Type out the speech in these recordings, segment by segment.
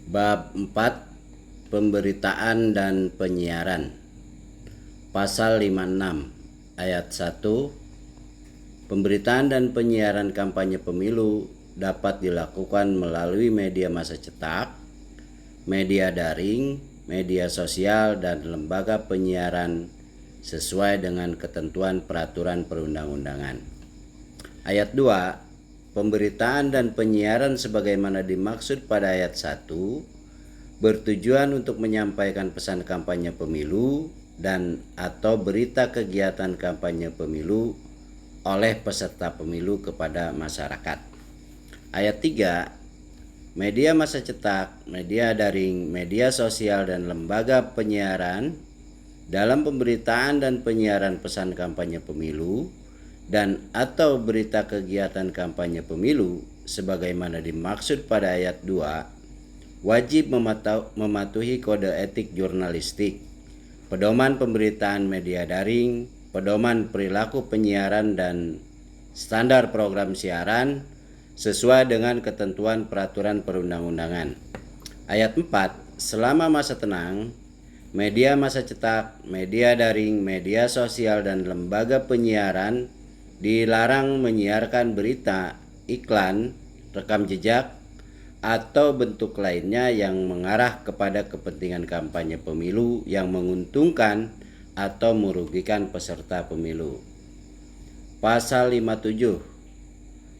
Bab 4 Pemberitaan dan Penyiaran. Pasal 56 ayat 1. Pemberitaan dan penyiaran kampanye pemilu dapat dilakukan melalui media massa cetak, media daring, media sosial, dan lembaga penyiaran sesuai dengan ketentuan peraturan perundang-undangan. Ayat 2. Pemberitaan dan penyiaran sebagaimana dimaksud pada ayat 1 bertujuan untuk menyampaikan pesan kampanye pemilu dan atau berita kegiatan kampanye pemilu oleh peserta pemilu kepada masyarakat. Ayat 3. Media massa cetak, media daring, media sosial, dan lembaga penyiaran dalam pemberitaan dan penyiaran pesan kampanye pemilu dan atau berita kegiatan kampanye pemilu sebagaimana dimaksud pada ayat 2 wajib mematuhi kode etik jurnalistik, pedoman pemberitaan media daring, pedoman perilaku penyiaran, dan standar program siaran sesuai dengan ketentuan peraturan perundang-undangan. Ayat 4. Selama masa tenang, media massa cetak, media daring, media sosial, dan lembaga penyiaran dilarang menyiarkan berita, iklan, rekam jejak, atau bentuk lainnya yang mengarah kepada kepentingan kampanye pemilu yang menguntungkan atau merugikan peserta pemilu. Pasal 57.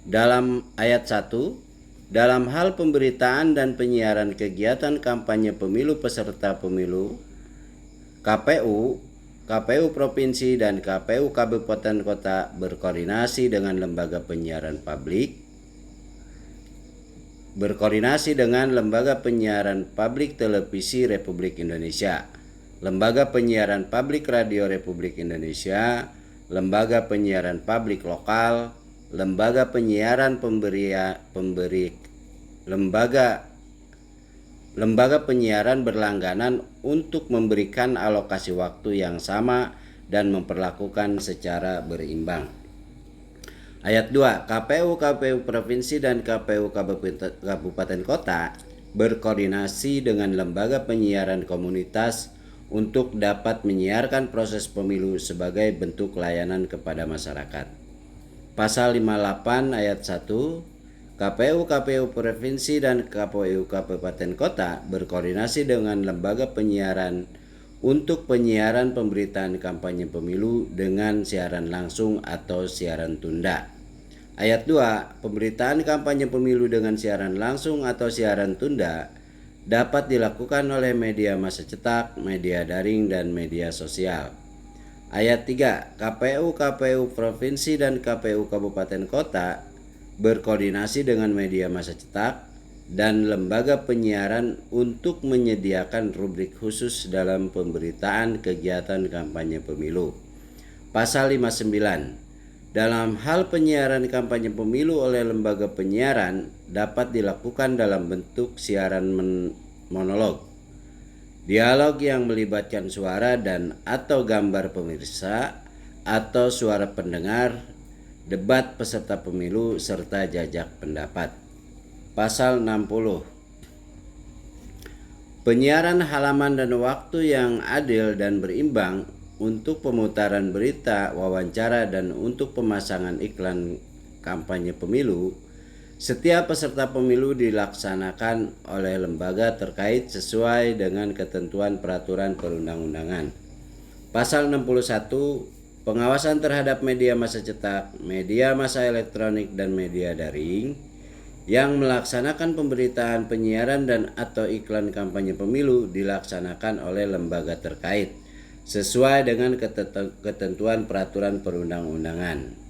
Dalam ayat 1, dalam hal pemberitaan dan penyiaran kegiatan kampanye pemilu peserta pemilu, KPU Provinsi dan KPU Kabupaten Kota berkoordinasi dengan Lembaga Penyiaran Publik Televisi Republik Indonesia, Lembaga Penyiaran Publik Radio Republik Indonesia, Lembaga Penyiaran Publik Lokal, Lembaga Penyiaran Lembaga penyiaran berlangganan untuk memberikan alokasi waktu yang sama dan memperlakukan secara berimbang. Ayat 2. KPU Provinsi dan KPU Kabupaten Kota berkoordinasi dengan lembaga penyiaran komunitas untuk dapat menyiarkan proses pemilu sebagai bentuk layanan kepada masyarakat. Pasal 58 ayat 1. KPU Provinsi dan KPU Kabupaten Kota berkoordinasi dengan lembaga penyiaran untuk penyiaran pemberitaan kampanye pemilu dengan siaran langsung atau siaran tunda. Ayat 2. Pemberitaan kampanye pemilu dengan siaran langsung atau siaran tunda dapat dilakukan oleh media massa cetak, media daring, dan media sosial. Ayat 3. KPU Provinsi dan KPU Kabupaten Kota berkoordinasi dengan media massa cetak dan lembaga penyiaran untuk menyediakan rubrik khusus dalam pemberitaan kegiatan kampanye pemilu. Pasal 59. Dalam hal penyiaran kampanye pemilu oleh lembaga penyiaran dapat dilakukan dalam bentuk siaran monolog, dialog yang melibatkan suara dan atau gambar pemirsa atau suara pendengar, debat peserta pemilu, serta jajak pendapat. Pasal 60. Penyiaran halaman dan waktu yang adil dan berimbang untuk pemutaran berita, wawancara, dan untuk pemasangan iklan kampanye pemilu. Setiap peserta pemilu dilaksanakan oleh lembaga terkait sesuai dengan ketentuan peraturan perundang-undangan. Pasal 61. Pengawasan terhadap media massa cetak, media massa elektronik, dan media daring yang melaksanakan pemberitaan, penyiaran, dan atau iklan kampanye pemilu dilaksanakan oleh lembaga terkait sesuai dengan ketentuan peraturan perundang-undangan.